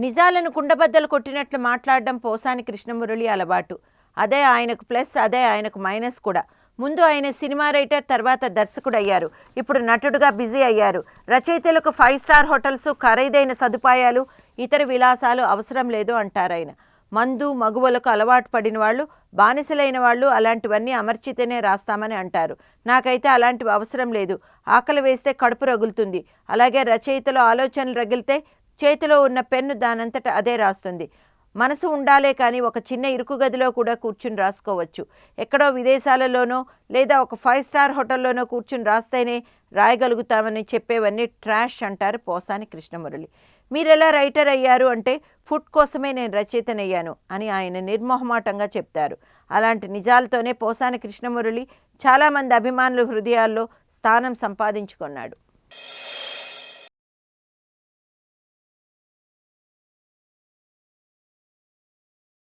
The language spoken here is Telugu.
నిజాలను కుండబద్దలు కొట్టినట్లు మాట్లాడడం పోసాని కృష్ణమురళి అలవాటు. అదే ఆయనకు ప్లస్, అదే ఆయనకు మైనస్ కూడా. ముందు ఆయన సినిమా రైటర్, తర్వాత దర్శకుడయ్యారు. ఇప్పుడు నటుడుగా బిజీ అయ్యారు. రచయితలకు 5 స్టార్ హోటల్స్, ఖరీదైన సదుపాయాలు, ఇతర విలాసాలు అవసరం లేదు అంటారాయన. మందు మగువలకు అలవాటు పడిన వాళ్ళు, బానిసలైన వాళ్ళు అలాంటివన్నీ అమర్చితేనే రాస్తామని అంటారు. నాకైతే అలాంటివి అవసరం లేదు. ఆకలి వేస్తే కడుపు రగులుతుంది. అలాగే రచయితలో ఆలోచనలు రగిలితే చేతిలో ఉన్న పెన్ను దానంతట అదే రాస్తుంది. మనసు ఉండాలే కానీ ఒక చిన్న ఇరుకు గదిలో కూడా కూర్చుని రాసుకోవచ్చు. ఎక్కడో విదేశాలలోనో లేదా ఒక 5 స్టార్ హోటల్లోనో కూర్చుని రాస్తేనే రాయగలుగుతామని చెప్పేవన్నీ ట్రాష్ అంటారు పోసాని కృష్ణమురళి. మీరెలా రైటర్ అయ్యారు అంటే, ఫుడ్ కోసమే నేను రచయితనయ్యాను అని ఆయన నిర్మోహమాటంగా చెప్తారు. అలాంటి నిజాలతోనే పోసాని కృష్ణమురళి చాలామంది అభిమానుల హృదయాల్లో స్థానం సంపాదించుకున్నాడు.